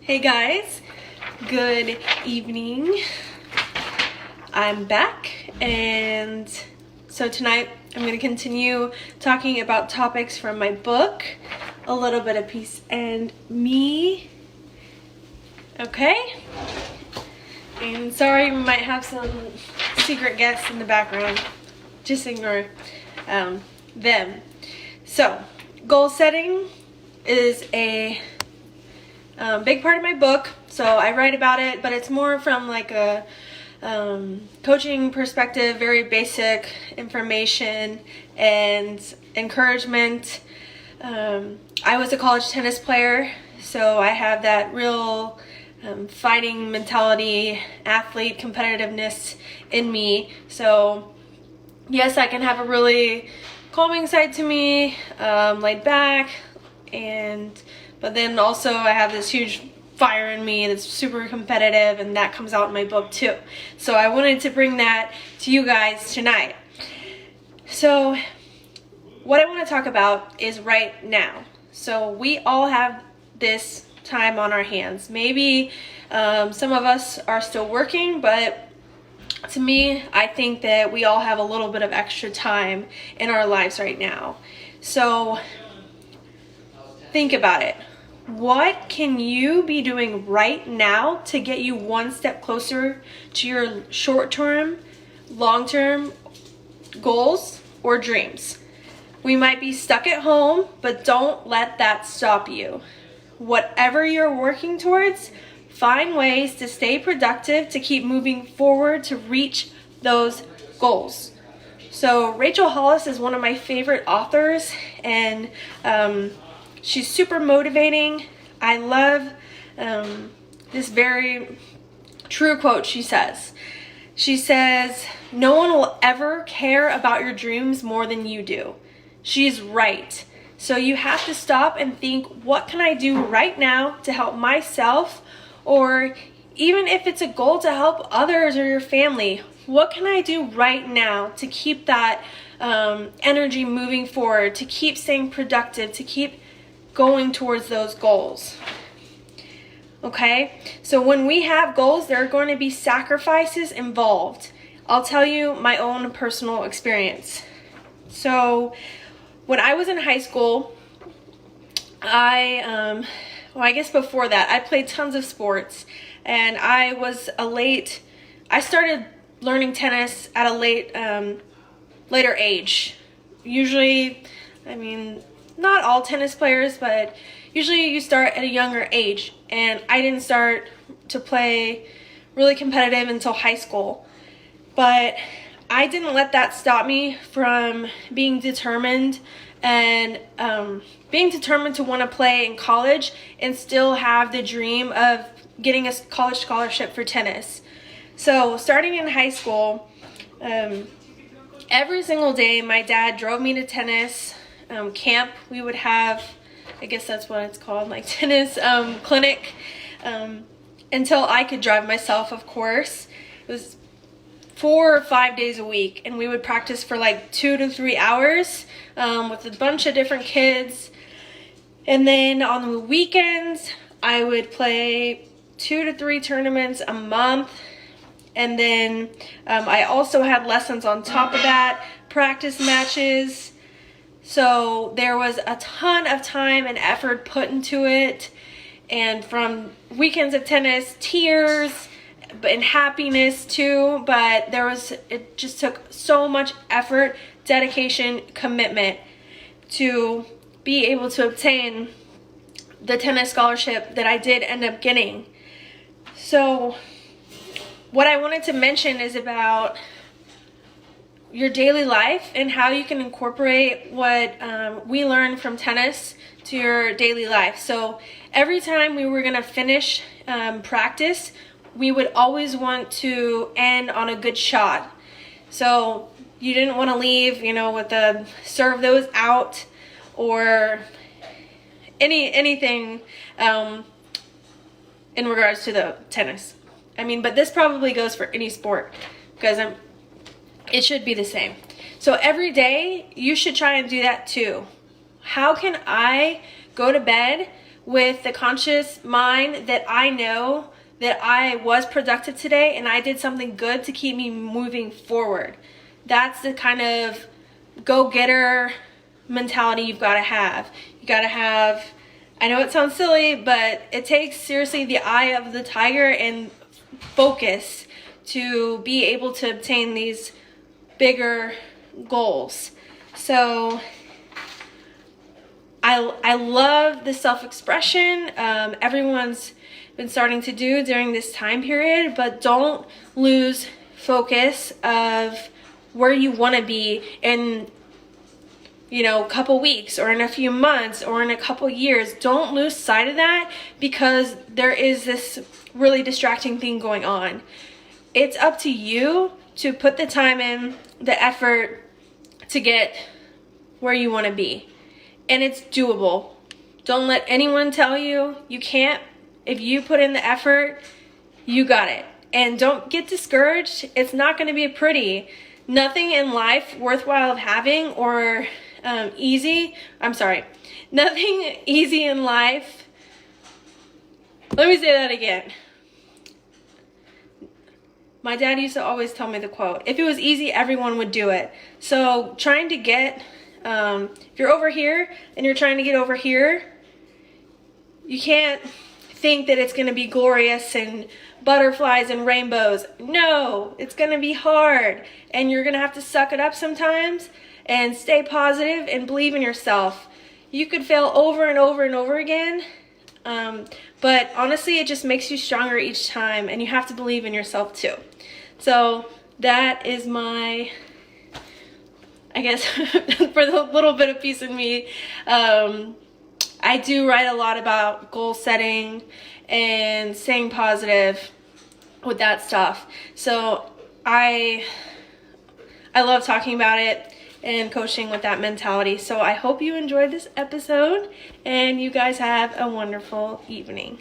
Hey guys, good evening. I'm back, and so tonight I'm going to continue talking about topics from my book, A Little Bit of Peace and Me. Okay? And sorry, we might have some secret guests in the background. Just ignore them. So, goal setting is a big part of my book, so I write about it, but it's more from like a coaching perspective, very basic information and encouragement. I was a college tennis player, so I have that real fighting mentality, athlete competitiveness in me. So yes, I can have a really calming side to me, laid back, but then also I have this huge fire in me that's super competitive, and that comes out in my book too. So I wanted to bring that to you guys tonight. So what I want to talk about is right now. So we all have this time on our hands. Maybe some of us are still working, but to me, I think that we all have a little bit of extra time in our lives right now. So think about it. What can you be doing right now to get you one step closer to your short-term, long-term goals or dreams? We might be stuck at home, but don't let that stop you. Whatever you're working towards, find ways to stay productive, to keep moving forward, to reach those goals. So Rachel Hollis is one of my favorite authors, and she's super motivating. I love this very true quote she says. She says, "No one will ever care about your dreams more than you do." She's right. So you have to stop and think, what can I do right now to help myself? Or even if it's a goal to help others or your family, what can I do right now to keep that energy moving forward, to keep staying productive, to keep going towards those goals? Okay, so when we have goals, there are going to be sacrifices involved. I'll tell you my own personal experience. So when I was in high school, I guess before that, I played tons of sports, and I started learning tennis at a later age. Usually, not all tennis players, but usually you start at a younger age, and I didn't start to play really competitive until high school. But I didn't let that stop me from being determined and being determined to want to play in college and still have the dream of getting a college scholarship for tennis. So starting in high school, every single day my dad drove me to tennis camp. We would have, I guess that's what it's called, like tennis clinic, until I could drive myself, of course. It was 4 or 5 days a week, and we would practice for like 2 to 3 hours with a bunch of different kids. And then on the weekends, I would play 2 to 3 tournaments a month. And then I also had lessons on top of that, practice matches. So there was a ton of time and effort put into it. And from weekends of tennis, tears and happiness too. But it just took so much effort, dedication, commitment to be able to obtain the tennis scholarship that I did end up getting. So what I wanted to mention is about your daily life and how you can incorporate what we learned from tennis to your daily life. So every time we were going to finish practice, we would always want to end on a good shot. So you didn't want to leave, with the serve that was out or anything in regards to the tennis. But this probably goes for any sport, because it should be the same. So every day you should try and do that too. How can I go to bed with the conscious mind that I know that I was productive today and I did something good to keep me moving forward. That's the kind of go-getter mentality you've got to have. You got to have, I know it sounds silly, but it takes seriously the eye of the tiger and focus to be able to obtain these bigger goals. So I love the self-expression everyone's been starting to do during this time period, but don't lose focus of where you want to be in, you know, a couple weeks or in a few months or in a couple years. Don't lose sight of that because there is this really distracting thing going on. It's up to you to put the time in, the effort to get where you want to be. And it's doable. Don't let anyone tell you you can't. If you put in the effort, you got it. And don't get discouraged. It's not going to be pretty. Nothing in life worthwhile of having or nothing easy in life. Let me say that again. My dad used to always tell me the quote, if it was easy, everyone would do it. So trying to get, if you're over here and you're trying to get over here, you can't think that it's going to be glorious and butterflies and rainbows. No, it's going to be hard and you're going to have to suck it up sometimes and stay positive and believe in yourself. You could fail over and over and over again, but honestly it just makes you stronger each time, and you have to believe in yourself too. So that is my, I guess, for the little bit of peace in me. I do write a lot about goal setting and staying positive with that stuff. So I love talking about it and coaching with that mentality. So I hope you enjoyed this episode and you guys have a wonderful evening.